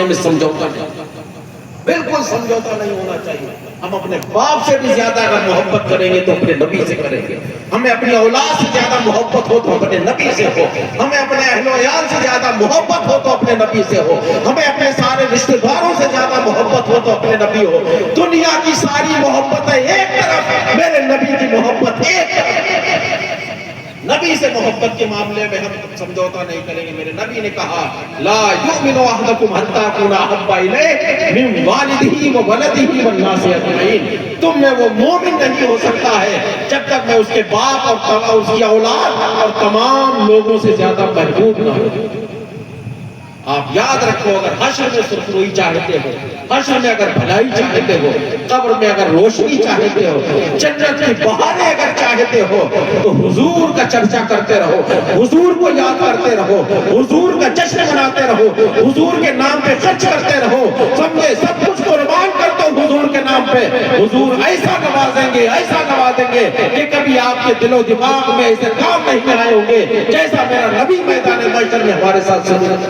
میں سمجھوتا نہیں، بالکل سمجھوتا نہیں ہونا چاہیے۔ ہم اپنے باپ سے بھی زیادہ اگر محبت کریں گے تو اپنے نبی سے کریں گے، ہمیں اپنی اولاد سے زیادہ محبت ہو تو اپنے نبی سے ہو، ہمیں اپنے اہل و عیال سے زیادہ محبت ہو تو اپنے نبی سے ہو، ہمیں اپنے سارے رشتہ داروں سے زیادہ محبت ہو تو اپنے نبی ہو۔ دنیا کی ساری محبتیں ایک طرف، میرے نبی کی محبت ایک طرف۔ نبی سے محبت کے معاملے میں ہم سمجھوتا نہیں کریں گے۔ میرے نبی نے کہا لا یؤمن احدکم حتی اکون احب الیہ من والدہ وولدہ والناس اجمعین، تم میں وہ مومن نہیں ہو سکتا ہے جب تک میں اس کے باپ اور اس کی اولاد اور تمام لوگوں سے زیادہ محبوب نہ ہوں۔ آپ یاد رکھو، اگر حشر میں سرخروئی چاہتے ہو، حشر میں اگر بھلائی چاہتے ہو، قبر میں اگر روشنی چاہتے ہو، جنت کی بہاریں اگر چاہتے ہو، تو حضور کا چرچا کرتے رہو، حضور کو یاد کرتے رہو، حضور کا جشن مناتے رہو، حضور کے نام پہ خرچ کرتے رہو، سمجھے سب کچھ قربان کر دو حضور کے نام پہ۔ حضور ایسا نوازیں گے، ایسا نوازیں گے کہ کبھی آپ کے دل و دماغ میں ایسے کام نہیں آئے ہوں گے جیسا میرا نبی میدان محشر میں ہمارے ساتھ سلوک۔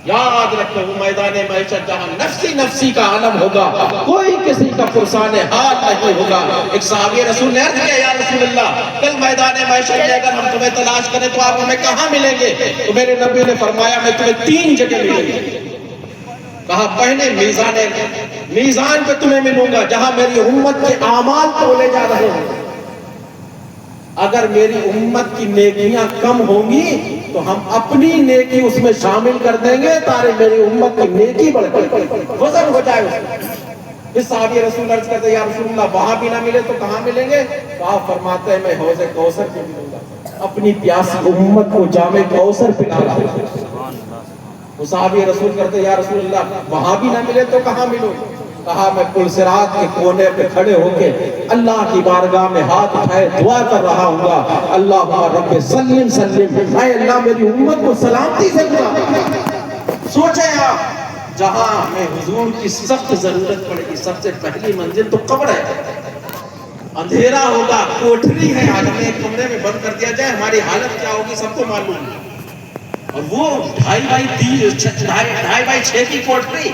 یاد رکھو، وہ میدان محشر جہاں نفسی نفسی کا عالم ہوگا، کوئی کسی کا پرسان حال نہیں ہوگا۔ ایک صحابی رسول نے عرض کیا یا رسول اللہ، کل میدان محشر میں اگر ہم تمہیں تلاش کریں تو آپ ہمیں کہاں ملیں گے؟ تو میرے نبی نے فرمایا میں تمہیں 3 جگہ ملیں گے۔ کہا پہلے میزان پہ تمہیں ملوں گا جہاں میری امت کے اعمال تولے جا رہے ہیں۔ اگر میری امت کی نیکیاں کم ہوں گی تو ہم اپنی نیکی اس میں شامل کر دیں گے تاکہ میری امت کی نیکی بڑھ وزن ہو جائے اس میں۔ اس صحابی رسول عرض کرتے یا رسول اللہ وہاں بھی نہ ملے تو کہاں ملیں گے؟ تو آپ فرماتے ہیں میں حوض کوثر پہ ملوں گا، اپنی پیاسی امت کو جام کوثر پلا رہا ہوں۔ وہ صحابی رسول کرتے یا رسول اللہ وہاں بھی نہ ملے تو کہاں ملوں؟ کہا میں پل صراط کے کونے پہ کھڑے ہو کے اللہ کی بارگاہ میں ہاتھ اٹھائے دعا کر رہا ہوں گا، اللہ رب سلم سلم، اے اللہ میری امت کو سلامتی سے گزار۔ سوچیں آپ، جہاں ہمیں حضور کی سخت ضرورت پڑے گی، سب سے پہلی منزل تو قبر ہے، اندھیرا ہوگا، کوٹھری ہے، آج ہمیں ایک کمرے میں بند کر دیا جائے ہماری حالت کیا ہوگی سب کو معلوم ہے۔ اور وہ 2.5x6 کی کوٹھری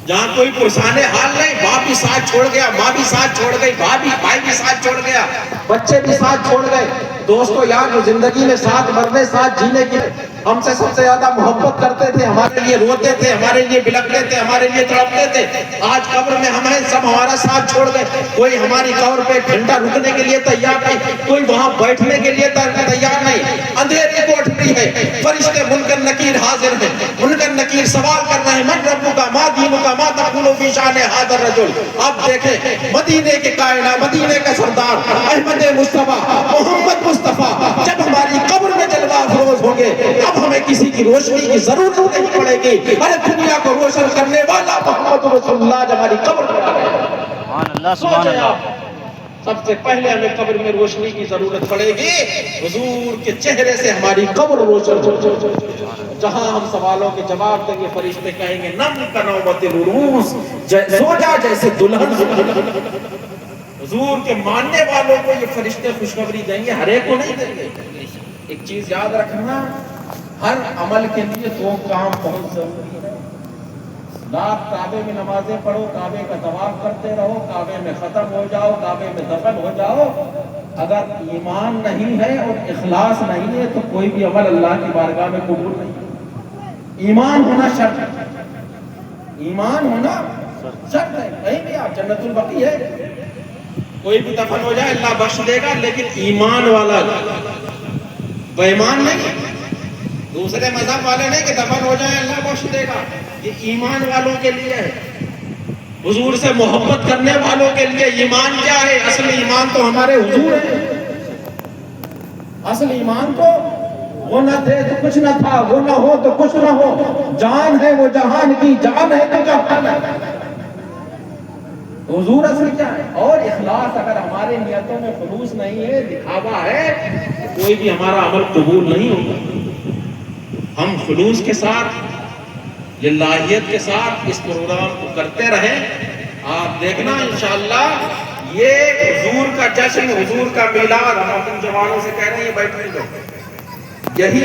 جہاں کوئی پرسان حال نہیں، باپ بھی ساتھ چھوڑ گیا، ماں بھی ساتھ چھوڑ گئی، بھائی بھی ساتھ چھوڑ گیا، بچے بھی ساتھ چھوڑ گئے، دوستو یار جو زندگی میں ساتھ مرنے ساتھ جینے کی ہم سے سب سے زیادہ محبت کرتے تھے، ہمارے لیے روتے تھے، ہمارے لیے بلکتے تھے، ہمارے لیے تڑپتے تھے، آج قبر میں ہم ہیں، سب ہمارا ساتھ چھوڑ گئے۔ کوئی ہماری قبر پہ ایک گھنٹہ رکنے کے لیے تیار نہیں، کوئی وہاں بیٹھنے کے لیے تیار نہیں، اندھیری کوٹھری ہے، فرشتے منکر نکیر حاضر ہیں، منکر نکیر سوال کر رہے ہیں من ربک ما دینک ما تقول فی شان ھذا الرجل۔ اب دیکھیں مدینے کے کائنات، مدینے کا سردار احمد مصطفیٰ محمد مصطفیٰ جب ہماری قبر میں جلوہ افروز ہوں گے، اب ہمیں کسی کی روشنی کی ضرورت نہیں پڑے گی، ارے دنیا کو روشن کرنے والا محمد رسول اللہ جب ہماری قبر میں آ گئے۔ سوچیں آپ، سب سے پہلے ہمیں قبر میں روشنی کی ضرورت پڑے گی، حضور کے چہرے سے ہماری قبر روشن ہو، جہاں ہم سوالوں کے جواب دیں گے فرشتے کہیں گے نم کنومت العروس، سو جا جیسے دلہن۔ حضور کے ماننے والوں کو یہ فرشتے خوشخبری دیں گے، ہر ایک کو نہیں دیں گے۔ ایک چیز یاد رکھنا، ہر عمل کے لیے 2 کام بہت ضروری ہے۔ رات کعبے میں نمازیں پڑھو، کعبے کا طواف کرتے رہو، کعبے میں ختم ہو جاؤ، کعبے میں دفن ہو جاؤ، اگر ایمان نہیں ہے اور اخلاص نہیں ہے تو کوئی بھی عمل اللہ کی بارگاہ میں قبول نہیں۔ ایمان ہونا شرط ہے، ایمان ہونا شرط ہے، کہیں بھی آپ جنت البقیع ہے، کوئی بھی دفن ہو جائے اللہ بخش دے گا، لیکن ایمان والا بے ایمان نہیں، دوسرے مذہب والے نہیں کہ دفن ہو جائے اللہ بخش دے گا، یہ ایمان والوں کے لیے ہے، حضور سے محبت کرنے والوں کے لیے۔ ایمان کیا ہے؟ اصل ایمان تو ہمارے حضور ہے، اصل ایمان تو وہ نہ تھے تو کچھ نہ تھا، وہ نہ ہو تو کچھ نہ ہو، جان ہے وہ جہان کی، جان ہے تو جہان ہے، حضور اصل کیا ہے؟ اور اخلاص اگر ہمارے نیتوں میں خلوص نہیں ہے، دکھاوا ہے، کوئی بھی ہمارا عمل قبول نہیں ہوگا۔ ہم خلوص کے ساتھ، للہیت کے ساتھ اس پروگرام کو کرتے رہیں، آپ دیکھنا انشاءاللہ یہ حضور کا جشن، حضور کا میلاد، ہم اپنے جوانوں سے کہہ رہے ہیں بیٹھے لوگ، یہی